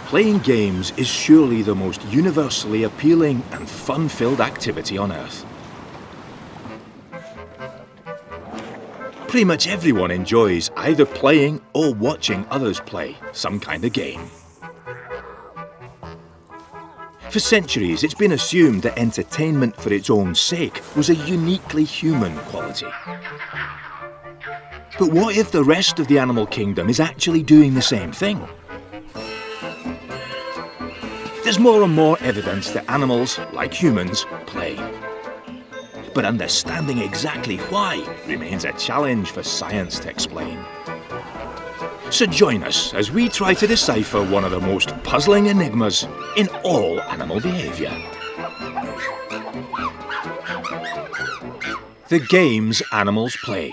Playing games is surely the most universally appealing and fun-filled activity on Earth. Pretty much everyone enjoys either playing or watching others play some kind of game. For centuries, it's been assumed that entertainment for its own sake was a uniquely human quality. But what if the rest of the animal kingdom is actually doing the same thing? There's more and more evidence that animals, like humans, play. But understanding exactly why remains a challenge for science to explain. So join us as we try to decipher one of the most puzzling enigmas in all animal behaviour. The games animals play.